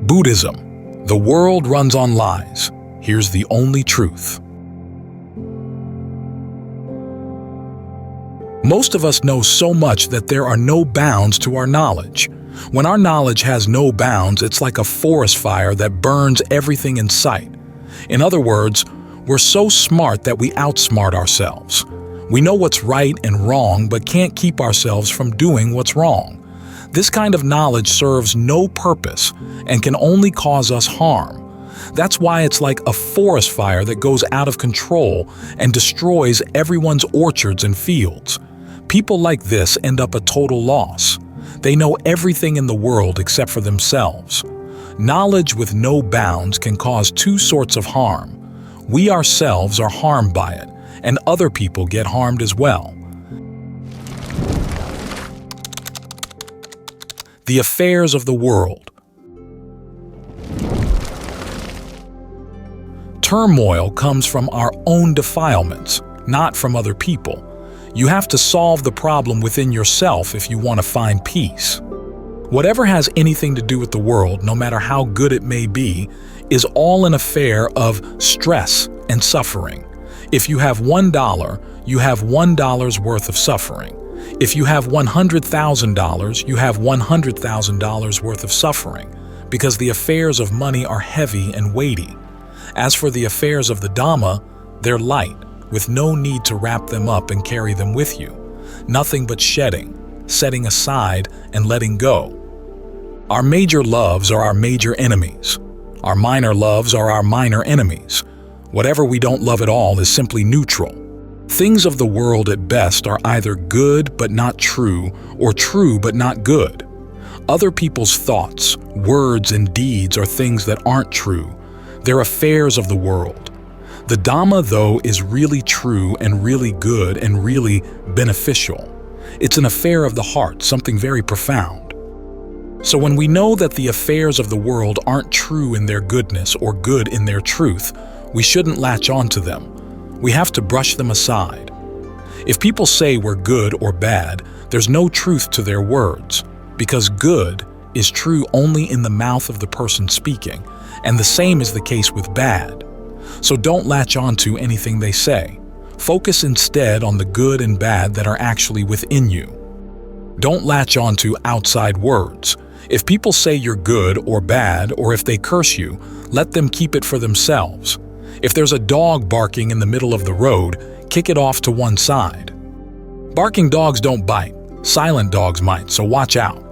Buddhism. The world runs on lies. Here's the only truth. Most of us know so much that there are no bounds to our knowledge. When our knowledge has no bounds, it's like a forest fire that burns everything in sight. In other words, we're so smart that we outsmart ourselves. We know what's right and wrong, but can't keep ourselves from doing what's wrong. This kind of knowledge serves no purpose and can only cause us harm. That's why it's like a forest fire that goes out of control and destroys everyone's orchards and fields. People like this end up a total loss. They know everything in the world except for themselves. Knowledge with no bounds can cause two sorts of harm. We ourselves are harmed by it, and other people get harmed as well. The affairs of the world. Turmoil comes from our own defilements, not from other people. You have to solve the problem within yourself if you want to find peace. Whatever has anything to do with the world, no matter how good it may be, is all an affair of stress and suffering. If you have $1, you have $1 worth of suffering. If you have $100,000, you have $100,000 worth of suffering, because the affairs of money are heavy and weighty. As for the affairs of the Dhamma, they're light, with no need to wrap them up and carry them with you. Nothing but shedding, setting aside, and letting go. Our major loves are our major enemies. Our minor loves are our minor enemies. Whatever we don't love at all is simply neutral. Things of the world at best are either good but not true, or true but not good. Other people's thoughts, words, and deeds are things that aren't true. They're affairs of the world. The Dhamma, though, is really true and really good and really beneficial. It's an affair of the heart, something very profound. So when we know that the affairs of the world aren't true in their goodness or good in their truth, we shouldn't latch on to them. We have to brush them aside. If people say we're good or bad, there's no truth to their words, because good is true only in the mouth of the person speaking, and the same is the case with bad. So don't latch on to anything they say. Focus instead on the good and bad that are actually within you. Don't latch on to outside words. If people say you're good or bad, or if they curse you, let them keep it for themselves. If there's a dog barking in the middle of the road, kick it off to one side. Barking dogs don't bite. Silent dogs might, so watch out.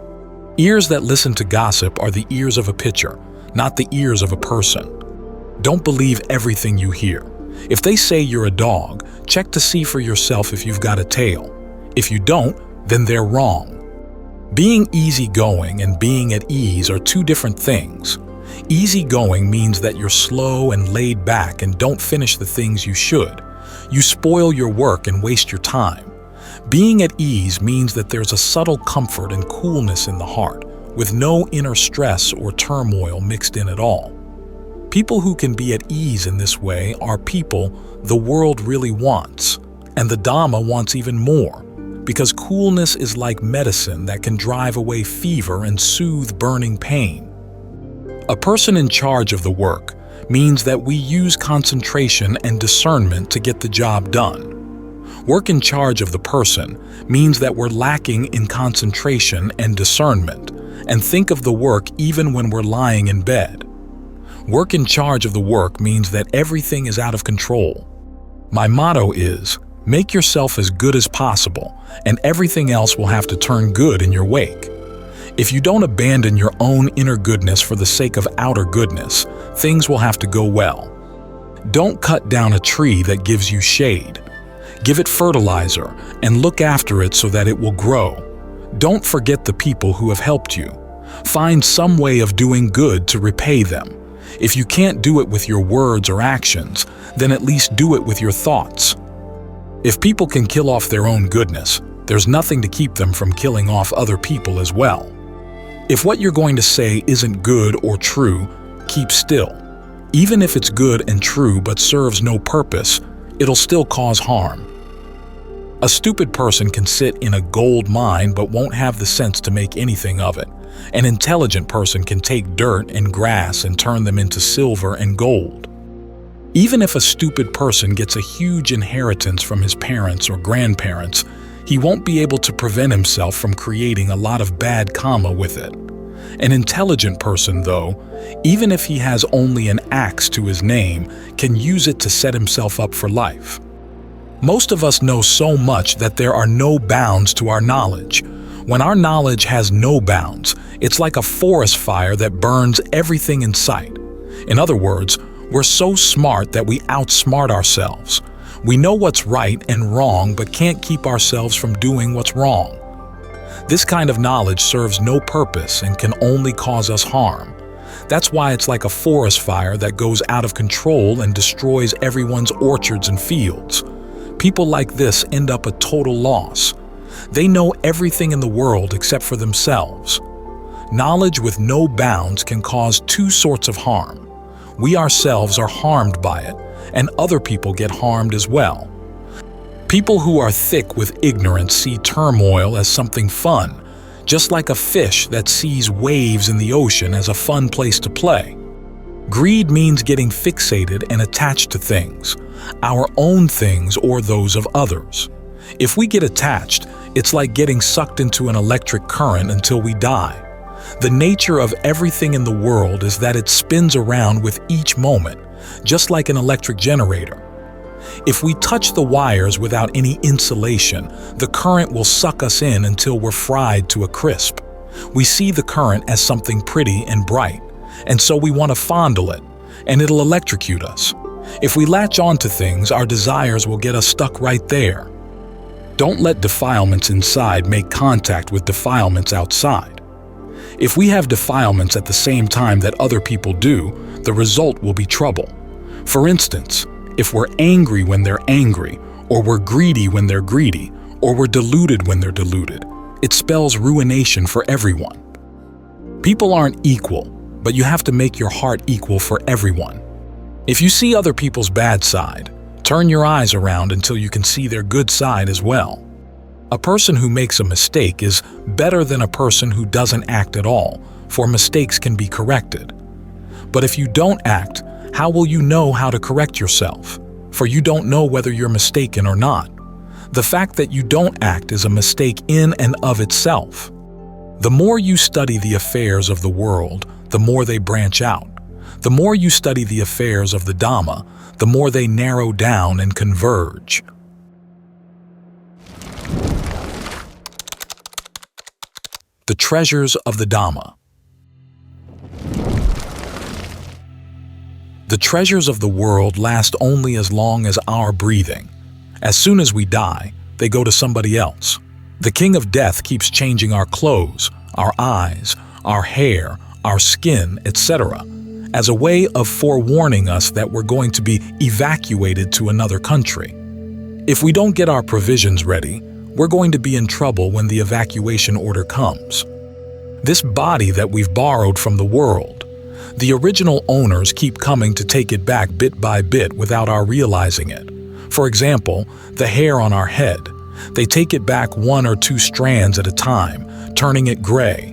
Ears that listen to gossip are the ears of a pitcher, not the ears of a person. Don't believe everything you hear. If they say you're a dog, check to see for yourself if you've got a tail. If you don't, then they're wrong. Being easygoing and being at ease are two different things. Easygoing means that you're slow and laid back and don't finish the things you should. You spoil your work and waste your time. Being at ease means that there's a subtle comfort and coolness in the heart, with no inner stress or turmoil mixed in at all. People who can be at ease in this way are people the world really wants, and the Dhamma wants even more, because coolness is like medicine that can drive away fever and soothe burning pain. A person in charge of the work means that we use concentration and discernment to get the job done. Work in charge of the person means that we're lacking in concentration and discernment, and think of the work even when we're lying in bed. Work in charge of the work means that everything is out of control. My motto is, make yourself as good as possible, and everything else will have to turn good in your wake. If you don't abandon your own inner goodness for the sake of outer goodness, things will have to go well. Don't cut down a tree that gives you shade. Give it fertilizer and look after it so that it will grow. Don't forget the people who have helped you. Find some way of doing good to repay them. If you can't do it with your words or actions, then at least do it with your thoughts. If people can kill off their own goodness, there's nothing to keep them from killing off other people as well. If what you're going to say isn't good or true, keep still. Even if it's good and true but serves no purpose, it'll still cause harm. A stupid person can sit in a gold mine but won't have the sense to make anything of it. An intelligent person can take dirt and grass and turn them into silver and gold. Even if a stupid person gets a huge inheritance from his parents or grandparents, he won't be able to prevent himself from creating a lot of bad kamma with it. An intelligent person, though, even if he has only an axe to his name, can use it to set himself up for life. Most of us know so much that there are no bounds to our knowledge. When our knowledge has no bounds, it's like a forest fire that burns everything in sight. In other words, we're so smart that we outsmart ourselves. We know what's right and wrong but can't keep ourselves from doing what's wrong. This kind of knowledge serves no purpose and can only cause us harm. That's why it's like a forest fire that goes out of control and destroys everyone's orchards and fields. People like this end up a total loss. They know everything in the world except for themselves. Knowledge with no bounds can cause two sorts of harm. We ourselves are harmed by it, and other people get harmed as well. People who are thick with ignorance see turmoil as something fun, just like a fish that sees waves in the ocean as a fun place to play. Greed means getting fixated and attached to things, our own things or those of others. If we get attached, it's like getting sucked into an electric current until we die. The nature of everything in the world is that it spins around with each moment, just like an electric generator. If we touch the wires without any insulation, the current will suck us in until we're fried to a crisp. We see the current as something pretty and bright, and so we want to fondle it, and it'll electrocute us. If we latch onto things, our desires will get us stuck right there. Don't let defilements inside make contact with defilements outside. If we have defilements at the same time that other people do, the result will be trouble. For instance, if we're angry when they're angry, or we're greedy when they're greedy, or we're deluded when they're deluded, it spells ruination for everyone. People aren't equal, but you have to make your heart equal for everyone. If you see other people's bad side, turn your eyes around until you can see their good side as well. A person who makes a mistake is better than a person who doesn't act at all, for mistakes can be corrected. But if you don't act, how will you know how to correct yourself? For you don't know whether you're mistaken or not. The fact that you don't act is a mistake in and of itself. The more you study the affairs of the world, the more they branch out. The more you study the affairs of the Dhamma, the more they narrow down and converge. The treasures of the Dhamma. The treasures of the world last only as long as our breathing. As soon as we die, they go to somebody else. The king of death keeps changing our clothes, our eyes, our hair, our skin, etc., as a way of forewarning us that we're going to be evacuated to another country. If we don't get our provisions ready, we're going to be in trouble when the evacuation order comes. This body that we've borrowed from the world, the original owners keep coming to take it back bit by bit without our realizing it. For example, the hair on our head. They take it back 1 or 2 strands at a time, turning it gray.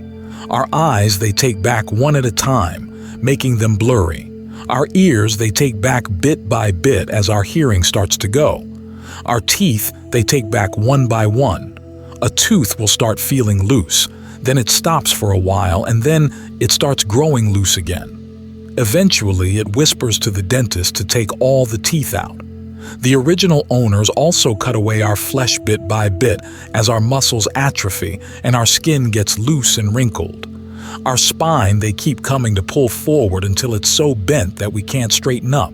Our eyes they take back 1 at a time, making them blurry. Our ears they take back bit by bit as our hearing starts to go. Our teeth they take back 1 by 1. A tooth will start feeling loose, then it stops for a while, and then it starts growing loose again. Eventually, it whispers to the dentist to take all the teeth out. The original owners also cut away our flesh bit by bit as our muscles atrophy and our skin gets loose and wrinkled. Our spine they keep coming to pull forward until it's so bent that we can't straighten up.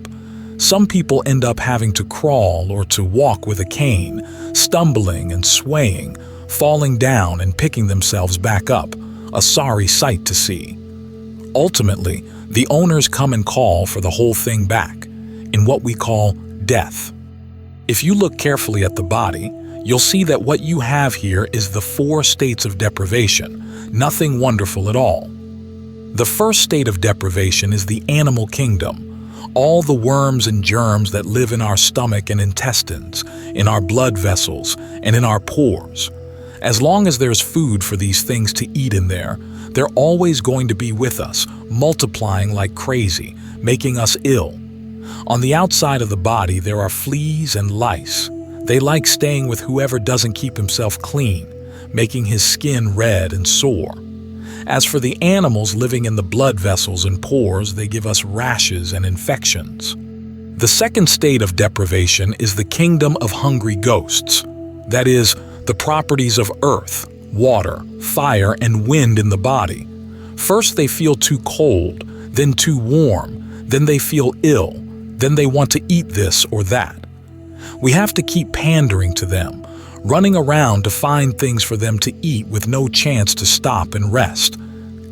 Some people end up having to crawl or to walk with a cane, stumbling and swaying, falling down and picking themselves back up, a sorry sight to see. Ultimately, the owners come and call for the whole thing back, in what we call death. If you look carefully at the body, you'll see that what you have here is the 4 states of deprivation, nothing wonderful at all. The first state of deprivation is the animal kingdom. All the worms and germs that live in our stomach and intestines, in our blood vessels, and in our pores. As long as there's food for these things to eat in there, they're always going to be with us, multiplying like crazy, making us ill. On the outside of the body, there are fleas and lice. They like staying with whoever doesn't keep himself clean, making his skin red and sore. As for the animals living in the blood vessels and pores, they give us rashes and infections. The second state of deprivation is the kingdom of hungry ghosts. That is, the properties of earth, water, fire, and wind in the body. First they feel too cold, then too warm, then they feel ill, then they want to eat this or that. We have to keep pandering to them, running around to find things for them to eat with no chance to stop and rest.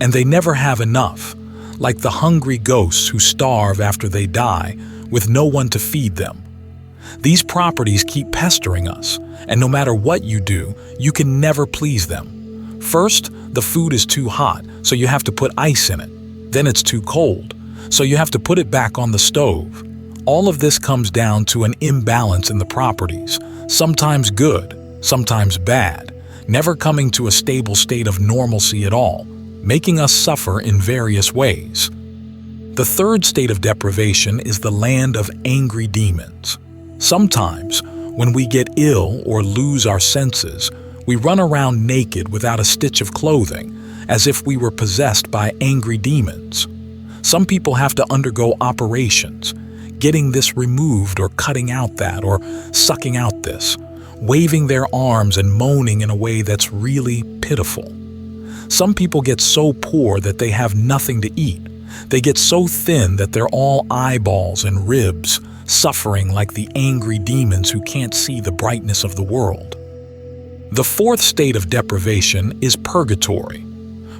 And they never have enough, like the hungry ghosts who starve after they die, with no one to feed them. These properties keep pestering us, and no matter what you do, you can never please them. First, the food is too hot, so you have to put ice in it. Then it's too cold, so you have to put it back on the stove. All of this comes down to an imbalance in the properties, sometimes good, sometimes bad, never coming to a stable state of normalcy at all, making us suffer in various ways. The third state of deprivation is the land of angry demons. Sometimes, when we get ill or lose our senses, we run around naked without a stitch of clothing, as if we were possessed by angry demons. Some people have to undergo operations, getting this removed or cutting out that or sucking out this, waving their arms and moaning in a way that's really pitiful. Some people get so poor that they have nothing to eat. They get so thin that they're all eyeballs and ribs, suffering like the angry demons who can't see the brightness of the world. The fourth state of deprivation is purgatory.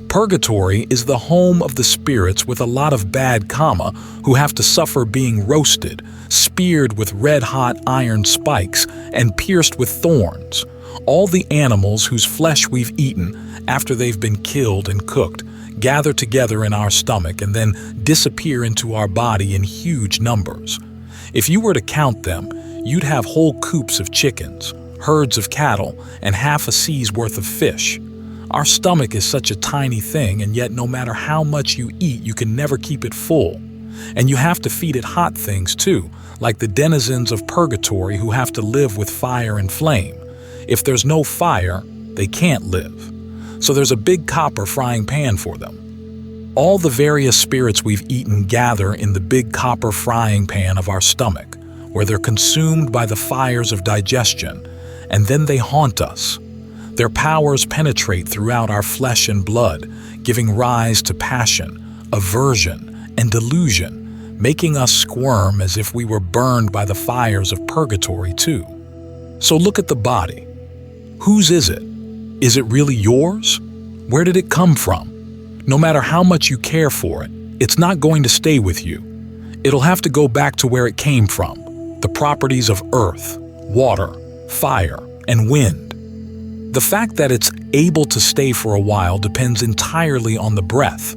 Purgatory is the home of the spirits with a lot of bad kamma who have to suffer being roasted, speared with red-hot iron spikes, and pierced with thorns. All the animals whose flesh we've eaten after they've been killed and cooked gather together in our stomach and then disappear into our body in huge numbers. If you were to count them, you'd have whole coops of chickens, herds of cattle, and half a sea's worth of fish. Our stomach is such a tiny thing, and yet no matter how much you eat, you can never keep it full. And you have to feed it hot things too, like the denizens of purgatory who have to live with fire and flame. If there's no fire, they can't live. So there's a big copper frying pan for them. All the various spirits we've eaten gather in the big copper frying pan of our stomach, where they're consumed by the fires of digestion, and then they haunt us. Their powers penetrate throughout our flesh and blood, giving rise to passion, aversion, and delusion, making us squirm as if we were burned by the fires of purgatory too. So look at the body. Whose is it? Is it really yours? Where did it come from? No matter how much you care for it, it's not going to stay with you. It'll have to go back to where it came from, the properties of earth, water, fire, and wind. The fact that it's able to stay for a while depends entirely on the breath.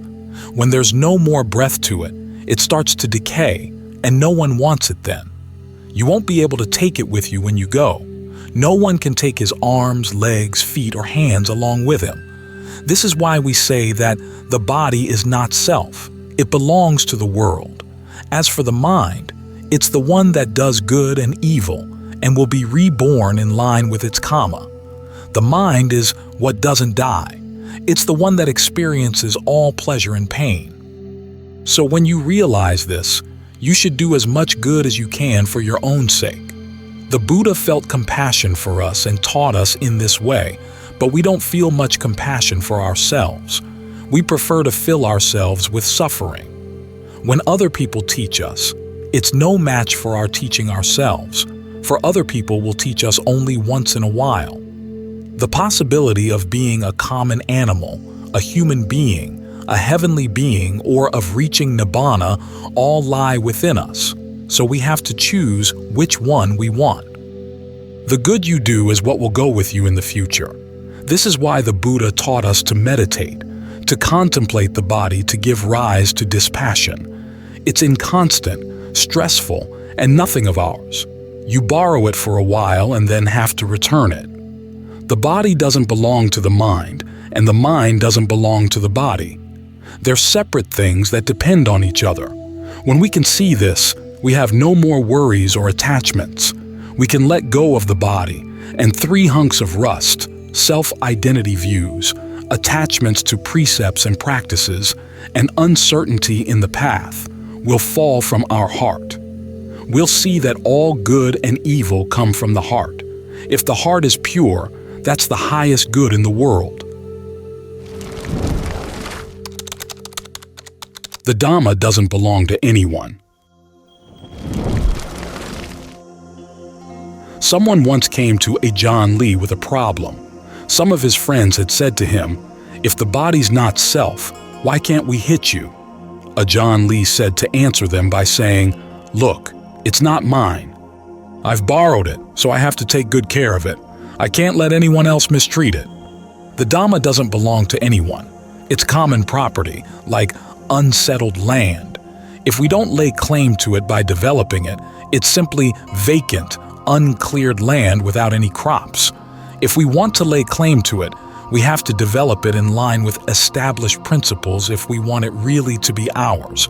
When there's no more breath to it, it starts to decay, and no one wants it then. You won't be able to take it with you when you go. No one can take his arms, legs, feet, or hands along with him. This is why we say that the body is not self. It belongs to the world. As for the mind, it's the one that does good and evil and will be reborn in line with its kamma. The mind is what doesn't die. It's the one that experiences all pleasure and pain. So when you realize this, you should do as much good as you can for your own sake. The Buddha felt compassion for us and taught us in this way, but we don't feel much compassion for ourselves. We prefer to fill ourselves with suffering. When other people teach us, it's no match for our teaching ourselves, for other people will teach us only once in a while. The possibility of being a common animal, a human being, a heavenly being, or of reaching nibbana all lie within us, so we have to choose which one we want. The good you do is what will go with you in the future. This is why the Buddha taught us to meditate, to contemplate the body to give rise to dispassion. It's inconstant, stressful, and nothing of ours. You borrow it for a while and then have to return it. The body doesn't belong to the mind, and the mind doesn't belong to the body. They're separate things that depend on each other. When we can see this, we have no more worries or attachments. We can let go of the body, and 3 hunks of rust, self-identity views, attachments to precepts and practices, and uncertainty in the path will fall from our heart. We'll see that all good and evil come from the heart. If the heart is pure, that's the highest good in the world. The Dhamma doesn't belong to anyone. Someone once came to Ajahn Lee with a problem. Some of his friends had said to him, "If the body's not self, why can't we hit you?" Ajahn Lee said to answer them by saying, "Look, it's not mine. I've borrowed it, so I have to take good care of it. I can't let anyone else mistreat it." The Dhamma doesn't belong to anyone. It's common property, like unsettled land. If we don't lay claim to it by developing it, it's simply vacant, uncleared land without any crops. If we want to lay claim to it, we have to develop it in line with established principles if we want it really to be ours.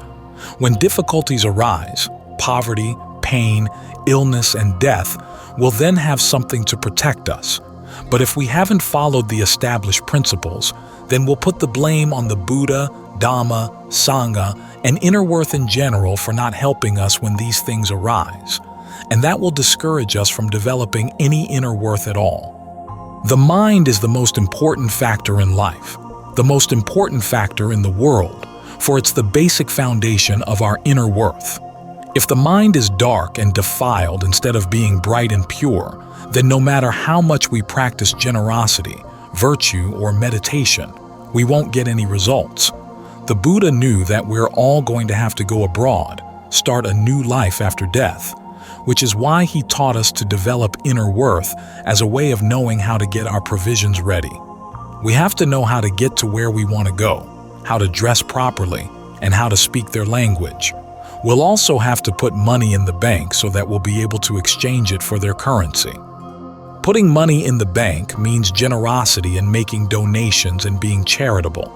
When difficulties arise, poverty, pain, illness, and death will then have something to protect us. But if we haven't followed the established principles, then we'll put the blame on the Buddha, Dhamma, Sangha, and inner worth in general for not helping us when these things arise. And that will discourage us from developing any inner worth at all. The mind is the most important factor in life, the most important factor in the world, for it's the basic foundation of our inner worth. If the mind is dark and defiled instead of being bright and pure, then no matter how much we practice generosity, virtue, or meditation, we won't get any results. The Buddha knew that we're all going to have to go abroad, start a new life after death, which is why he taught us to develop inner worth as a way of knowing how to get our provisions ready. We have to know how to get to where we want to go, how to dress properly, and how to speak their language. We'll also have to put money in the bank so that we'll be able to exchange it for their currency. Putting money in the bank means generosity and making donations and being charitable.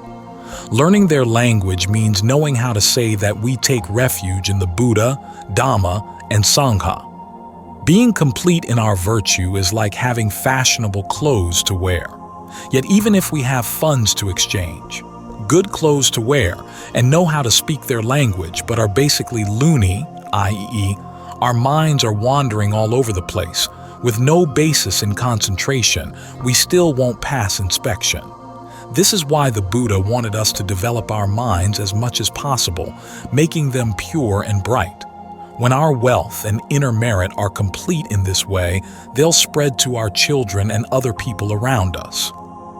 Learning their language means knowing how to say that we take refuge in the Buddha, Dhamma, and Sangha. Being complete in our virtue is like having fashionable clothes to wear. Yet even if we have funds to exchange, good clothes to wear, and know how to speak their language but are basically loony, i.e., our minds are wandering all over the place, with no basis in concentration, we still won't pass inspection. This is why the Buddha wanted us to develop our minds as much as possible, making them pure and bright. When our wealth and inner merit are complete in this way, they'll spread to our children and other people around us.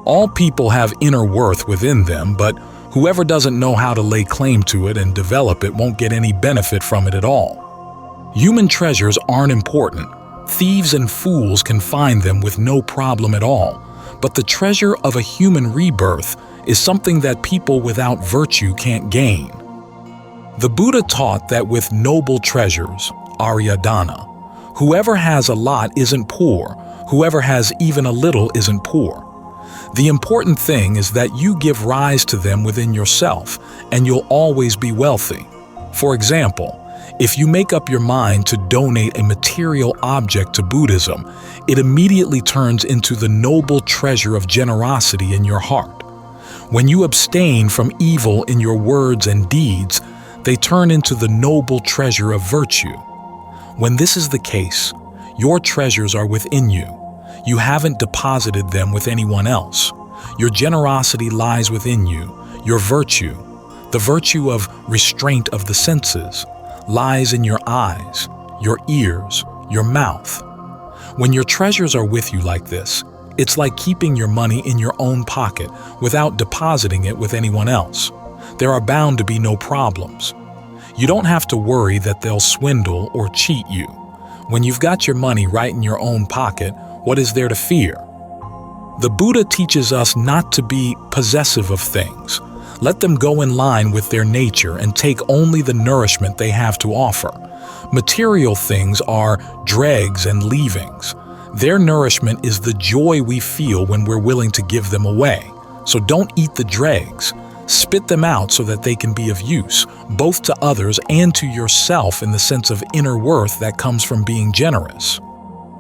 All people have inner worth within them, but whoever doesn't know how to lay claim to it and develop it won't get any benefit from it at all. Human treasures aren't important. Thieves and fools can find them with no problem at all. But the treasure of a human rebirth is something that people without virtue can't gain. The Buddha taught that with noble treasures, Aryadhana, whoever has a lot isn't poor, whoever has even a little isn't poor. The important thing is that you give rise to them within yourself, and you'll always be wealthy. For example, if you make up your mind to donate a material object to Buddhism, it immediately turns into the noble treasure of generosity in your heart. When you abstain from evil in your words and deeds, they turn into the noble treasure of virtue. When this is the case, your treasures are within you. You haven't deposited them with anyone else. Your generosity lies within you. Your virtue, the virtue of restraint of the senses, lies in your eyes, your ears, your mouth. When your treasures are with you like this, it's like keeping your money in your own pocket without depositing it with anyone else. There are bound to be no problems. You don't have to worry that they'll swindle or cheat you. When you've got your money right in your own pocket, what is there to fear? The Buddha teaches us not to be possessive of things. Let them go in line with their nature and take only the nourishment they have to offer. Material things are dregs and leavings. Their nourishment is the joy we feel when we're willing to give them away. So don't eat the dregs. Spit them out so that they can be of use, both to others and to yourself in the sense of inner worth that comes from being generous.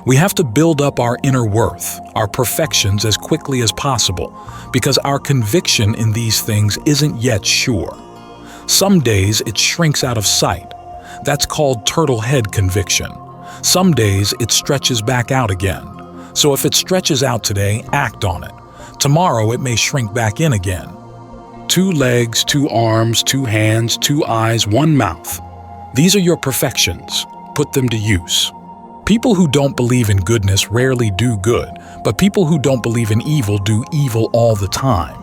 We have to build up our inner worth, our perfections as quickly as possible, because our conviction in these things isn't yet sure. Some days it shrinks out of sight. That's called turtle head conviction. Some days it stretches back out again. So if it stretches out today, act on it. Tomorrow it may shrink back in again. 2 legs, 2 arms, 2 hands, 2 eyes, 1 mouth. These are your perfections. Put them to use. People who don't believe in goodness rarely do good, but people who don't believe in evil do evil all the time.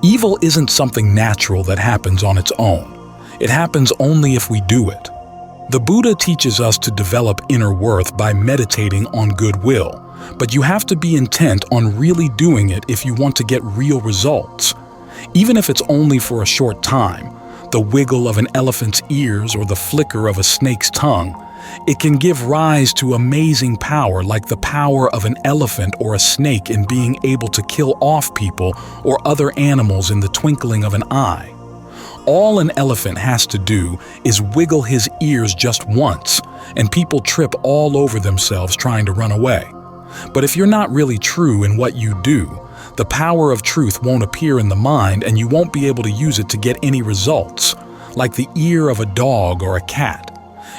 Evil isn't something natural that happens on its own. It happens only if we do it. The Buddha teaches us to develop inner worth by meditating on goodwill, but you have to be intent on really doing it if you want to get real results. Even if it's only for a short time, the wiggle of an elephant's ears or the flicker of a snake's tongue, it can give rise to amazing power like the power of an elephant or a snake in being able to kill off people or other animals in the twinkling of an eye. All an elephant has to do is wiggle his ears just once, and people trip all over themselves trying to run away. But if you're not really true in what you do, the power of truth won't appear in the mind and you won't be able to use it to get any results, like the ear of a dog or a cat.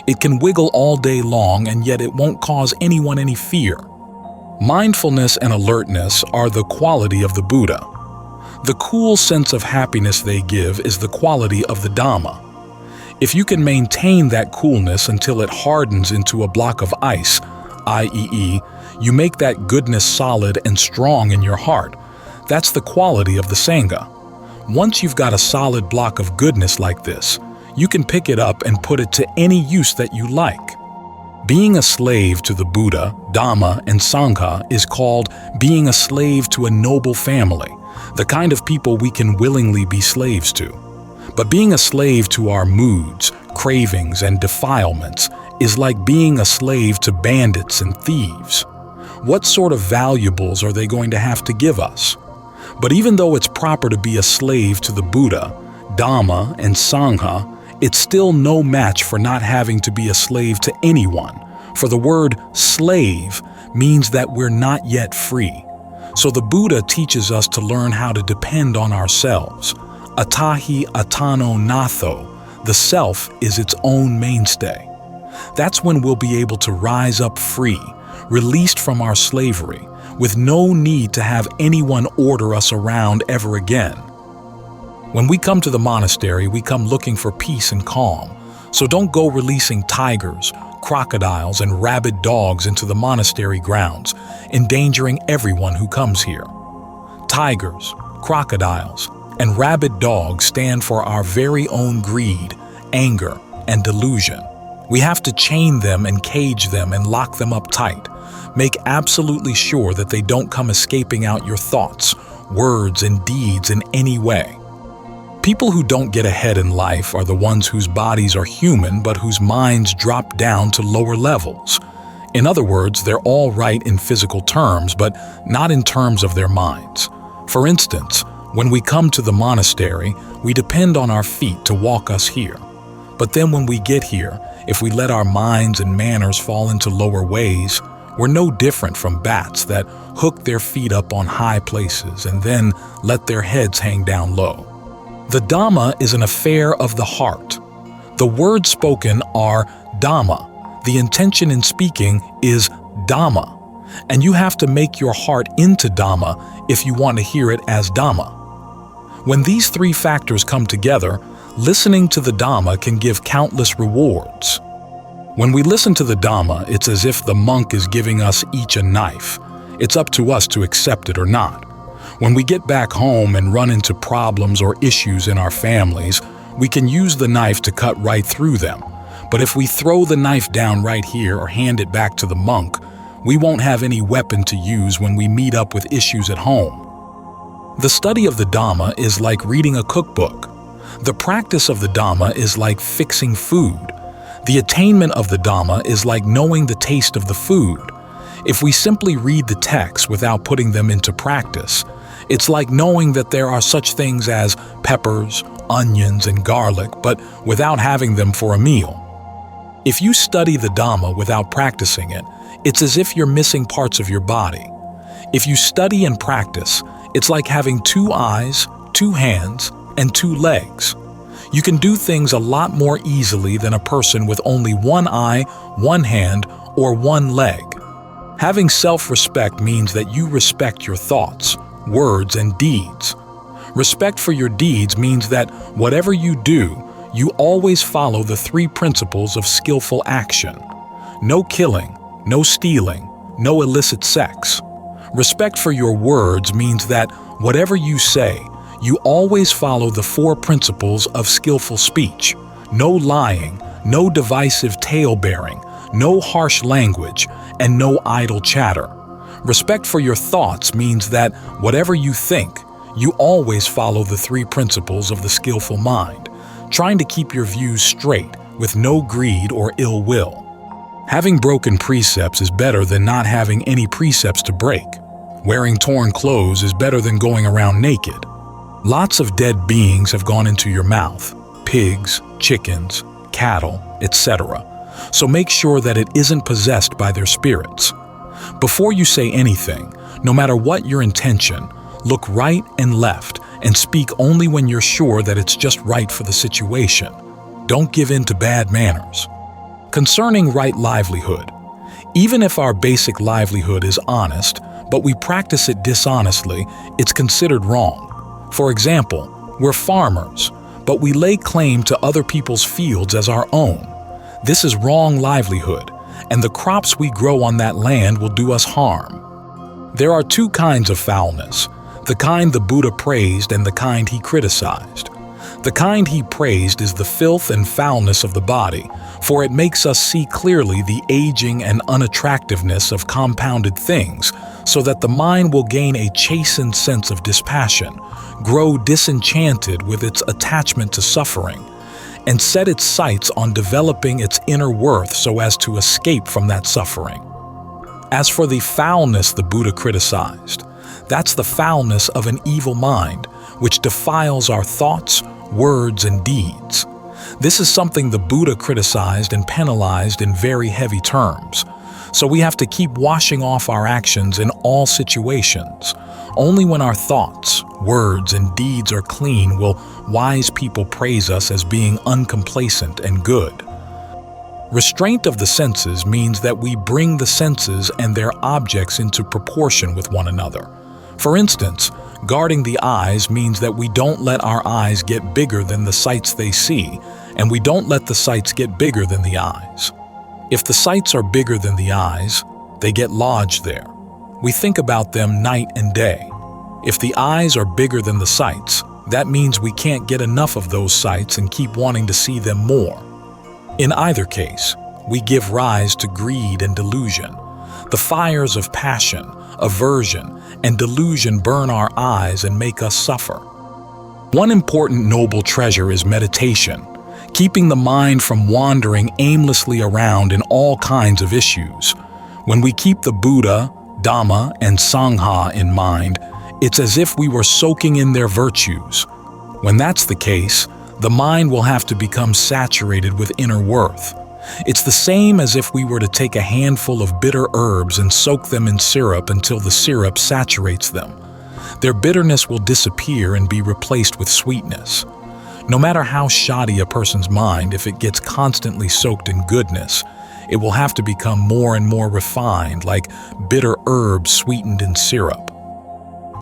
It can wiggle all day long and yet it won't cause anyone any fear. Mindfulness and alertness are the quality of the Buddha. The cool sense of happiness they give is the quality of the Dhamma. If you can maintain that coolness until it hardens into a block of ice, i.e., you make that goodness solid and strong in your heart, that's the quality of the Sangha. Once you've got a solid block of goodness like this, you can pick it up and put it to any use that you like. Being a slave to the Buddha, Dhamma, and Sangha is called being a slave to a noble family, the kind of people we can willingly be slaves to. But being a slave to our moods, cravings, and defilements is like being a slave to bandits and thieves. What sort of valuables are they going to have to give us? But even though it's proper to be a slave to the Buddha, Dhamma, and Sangha, it's still no match for not having to be a slave to anyone, for the word slave means that we're not yet free. So the Buddha teaches us to learn how to depend on ourselves. Atahi atano natho, the self is its own mainstay. That's when we'll be able to rise up free, released from our slavery, with no need to have anyone order us around ever again. When we come to the monastery, we come looking for peace and calm. So don't go releasing tigers, crocodiles, and rabid dogs into the monastery grounds, endangering everyone who comes here. Tigers, crocodiles, and rabid dogs stand for our very own greed, anger, and delusion. We have to chain them and cage them and lock them up tight. Make absolutely sure that they don't come escaping out your thoughts, words, and deeds in any way. People who don't get ahead in life are the ones whose bodies are human but whose minds drop down to lower levels. In other words, they're all right in physical terms, but not in terms of their minds. For instance, when we come to the monastery, we depend on our feet to walk us here. But then when we get here, if we let our minds and manners fall into lower ways, we're no different from bats that hook their feet up on high places and then let their heads hang down low. The Dhamma is an affair of the heart. The words spoken are Dhamma. The intention in speaking is Dhamma. And you have to make your heart into Dhamma if you want to hear it as Dhamma. When these 3 factors come together, listening to the Dhamma can give countless rewards. When we listen to the Dhamma, it's as if the monk is giving us each a knife. It's up to us to accept it or not. When we get back home and run into problems or issues in our families, we can use the knife to cut right through them. But if we throw the knife down right here or hand it back to the monk, we won't have any weapon to use when we meet up with issues at home. The study of the Dhamma is like reading a cookbook. The practice of the Dhamma is like fixing food. The attainment of the Dhamma is like knowing the taste of the food. If we simply read the texts without putting them into practice, it's like knowing that there are such things as peppers, onions, and garlic, but without having them for a meal. If you study the Dhamma without practicing it, it's as if you're missing parts of your body. If you study and practice, it's like having 2 eyes, 2 hands, and 2 legs. You can do things a lot more easily than a person with only 1 eye, 1 hand, or 1 leg. Having self-respect means that you respect your thoughts, words, and deeds. Respect for your deeds means that whatever you do, you always follow the 3 principles of skillful action. No killing, no stealing, no illicit sex. Respect for your words means that whatever you say, you always follow the 4 principles of skillful speech. No lying, no divisive tale-bearing, no harsh language, and no idle chatter. Respect for your thoughts means that whatever you think, you always follow the 3 principles of the skillful mind, trying to keep your views straight with no greed or ill will. Having broken precepts is better than not having any precepts to break. Wearing torn clothes is better than going around naked. Lots of dead beings have gone into your mouth, pigs, chickens, cattle, etc. So make sure that it isn't possessed by their spirits. Before you say anything, no matter what your intention, look right and left and speak only when you're sure that it's just right for the situation. Don't give in to bad manners. Concerning right livelihood, even if our basic livelihood is honest, but we practice it dishonestly, it's considered wrong. For example, we're farmers, but we lay claim to other people's fields as our own. This is wrong livelihood, and the crops we grow on that land will do us harm. There are 2 kinds of foulness, the kind the Buddha praised and the kind he criticized. The kind he praised is the filth and foulness of the body, for it makes us see clearly the aging and unattractiveness of compounded things, so that the mind will gain a chastened sense of dispassion, grow disenchanted with its attachment to suffering, and set its sights on developing its inner worth so as to escape from that suffering. As for the foulness the Buddha criticized, that's the foulness of an evil mind, which defiles our thoughts, words, and deeds. This is something the Buddha criticized and penalized in very heavy terms. So we have to keep washing off our actions in all situations. Only when our thoughts, words, and deeds are clean will wise people praise us as being uncomplacent and good. Restraint of the senses means that we bring the senses and their objects into proportion with one another. For instance, guarding the eyes means that we don't let our eyes get bigger than the sights they see, and we don't let the sights get bigger than the eyes. If the sights are bigger than the eyes, they get lodged there. We think about them night and day. If the eyes are bigger than the sights, that means we can't get enough of those sights and keep wanting to see them more. In either case, we give rise to greed and delusion. The fires of passion, aversion, and delusion burn our eyes and make us suffer. One important noble treasure is meditation, keeping the mind from wandering aimlessly around in all kinds of issues. When we keep the Buddha, Dhamma, and Sangha in mind, it's as if we were soaking in their virtues. When that's the case, the mind will have to become saturated with inner worth. It's the same as if we were to take a handful of bitter herbs and soak them in syrup until the syrup saturates them. Their bitterness will disappear and be replaced with sweetness. No matter how shoddy a person's mind, if it gets constantly soaked in goodness, it will have to become more and more refined, like bitter herbs sweetened in syrup.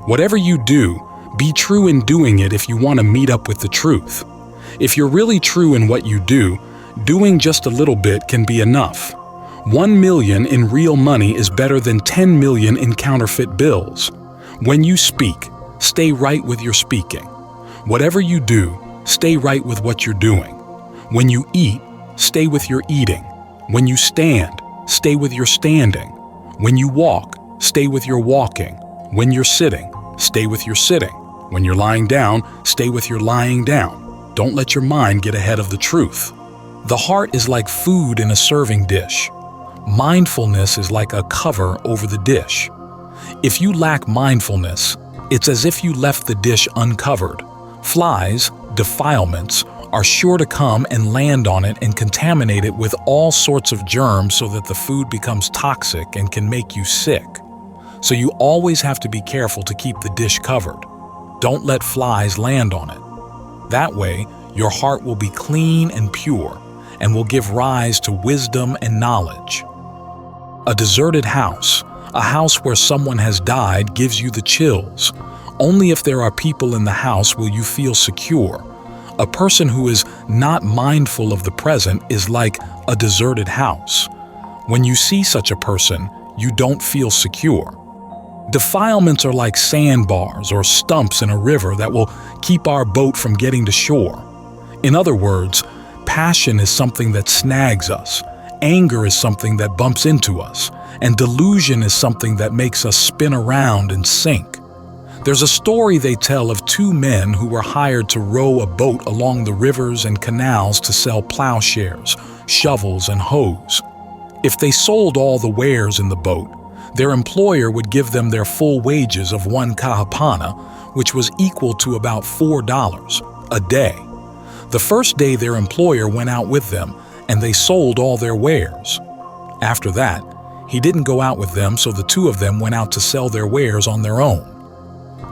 Whatever you do, be true in doing it if you want to meet up with the truth. If you're really true in what you do, doing just a little bit can be enough. 1 million in real money is better than 10 million in counterfeit bills. When you speak, stay right with your speaking. Whatever you do, stay right with what you're doing. When you eat, stay with your eating. When you stand, stay with your standing. When you walk, stay with your walking. When you're sitting, stay with your sitting. When you're lying down, stay with your lying down. Don't let your mind get ahead of the truth. The heart is like food in a serving dish. Mindfulness is like a cover over the dish. If you lack mindfulness, it's as if you left the dish uncovered. Flies, defilements, are sure to come and land on it and contaminate it with all sorts of germs so that the food becomes toxic and can make you sick. So you always have to be careful to keep the dish covered. Don't let flies land on it. That way, your heart will be clean and pure and will give rise to wisdom and knowledge. A deserted house, a house where someone has died, gives you the chills. Only if there are people in the house will you feel secure. A person who is not mindful of the present is like a deserted house. When you see such a person, you don't feel secure. Defilements are like sandbars or stumps in a river that will keep our boat from getting to shore. In other words, passion is something that snags us, anger is something that bumps into us, and delusion is something that makes us spin around and sink. There's a story they tell of two men who were hired to row a boat along the rivers and canals to sell plowshares, shovels, and hoes. If they sold all the wares in the boat, their employer would give them their full wages of 1 kahapana, which was equal to about $4 a day. The first day their employer went out with them, and they sold all their wares. After that, he didn't go out with them, so the two of them went out to sell their wares on their own.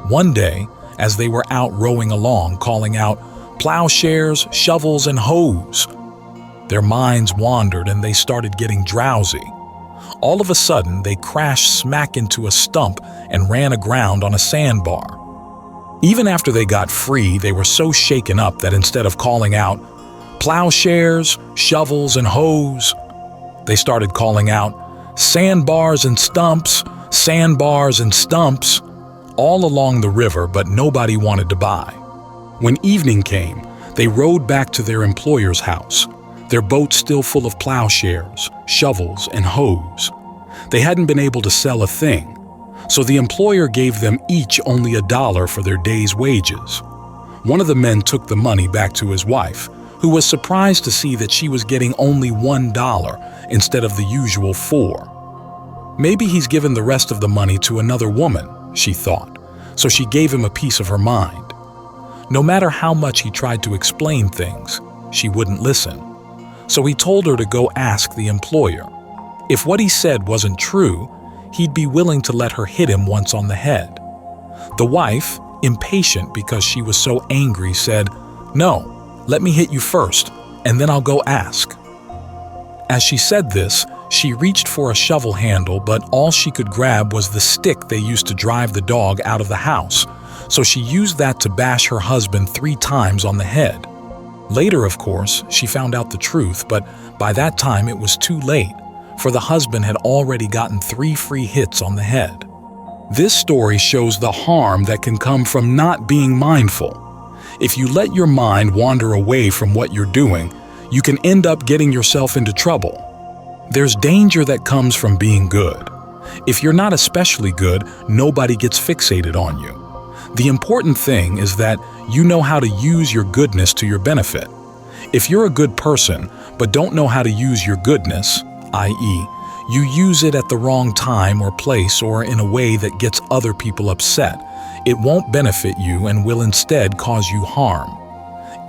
One day, as they were out rowing along, calling out, "Plowshares, shovels, and hoes," their minds wandered and they started getting drowsy. All of a sudden, they crashed smack into a stump and ran aground on a sandbar. Even after they got free, they were so shaken up that instead of calling out, "Plowshares, shovels, and hoes," they started calling out, "Sandbars and stumps, sandbars and stumps," all along the river, but nobody wanted to buy. When evening came, they rowed back to their employer's house, their boat still full of plowshares, shovels, and hoes. They hadn't been able to sell a thing, so the employer gave them each only $1 for their day's wages. One of the men took the money back to his wife, who was surprised to see that she was getting only $1 instead of the usual $4. Maybe he's given the rest of the money to another woman, she thought, so she gave him a piece of her mind. No matter how much he tried to explain things, she wouldn't listen. So he told her to go ask the employer. If what he said wasn't true, he'd be willing to let her hit him once on the head. The wife, impatient because she was so angry, said, "No, let me hit you first, and then I'll go ask." As she said this, she reached for a shovel handle, but all she could grab was the stick they used to drive the dog out of the house, so she used that to bash her husband 3 times on the head. Later, of course, she found out the truth, but by that time it was too late, for the husband had already gotten 3 free hits on the head. This story shows the harm that can come from not being mindful. If you let your mind wander away from what you're doing, you can end up getting yourself into trouble. There's danger that comes from being good. If you're not especially good, nobody gets fixated on you. The important thing is that you know how to use your goodness to your benefit. If you're a good person, but don't know how to use your goodness, i.e., you use it at the wrong time or place or in a way that gets other people upset, it won't benefit you and will instead cause you harm.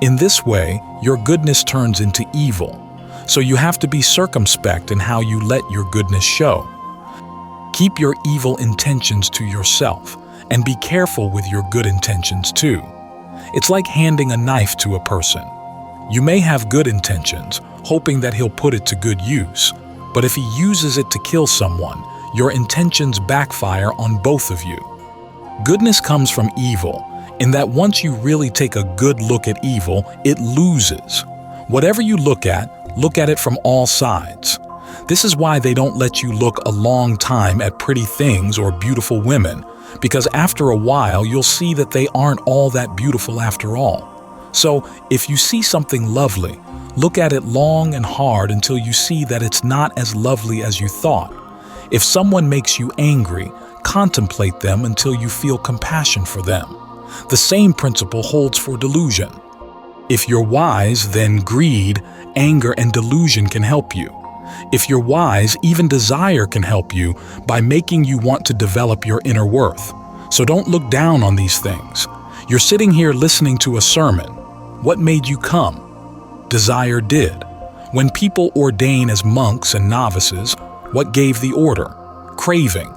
In this way, your goodness turns into evil. So you have to be circumspect in how you let your goodness show. Keep your evil intentions to yourself, and be careful with your good intentions too. It's like handing a knife to a person. You may have good intentions, hoping that he'll put it to good use, but if he uses it to kill someone, your intentions backfire on both of you. Goodness comes from evil, in that once you really take a good look at evil, it loses. Whatever you look at it from all sides. This is why they don't let you look a long time at pretty things or beautiful women, because after a while you'll see that they aren't all that beautiful after all. So if you see something lovely, look at it long and hard until you see that it's not as lovely as you thought. If someone makes you angry, contemplate them until you feel compassion for them. The same principle holds for delusion. If you're wise, then greed, anger, and delusion can help you. If you're wise, even desire can help you by making you want to develop your inner worth. So don't look down on these things. You're sitting here listening to a sermon. What made you come? Desire did. When people ordain as monks and novices, what gave the order? Craving.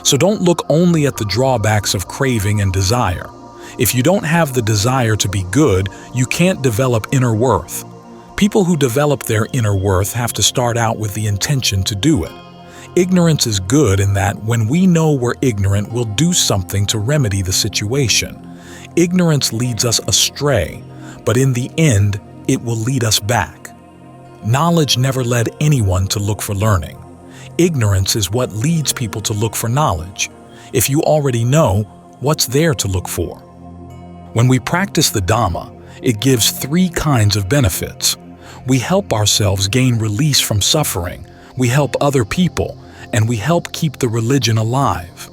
So don't look only at the drawbacks of craving and desire. If you don't have the desire to be good, you can't develop inner worth. People who develop their inner worth have to start out with the intention to do it. Ignorance is good in that when we know we're ignorant, we'll do something to remedy the situation. Ignorance leads us astray, but in the end, it will lead us back. Knowledge never led anyone to look for learning. Ignorance is what leads people to look for knowledge. If you already know, what's there to look for? When we practice the Dhamma, it gives 3 kinds of benefits. We help ourselves gain release from suffering, we help other people, and we help keep the religion alive.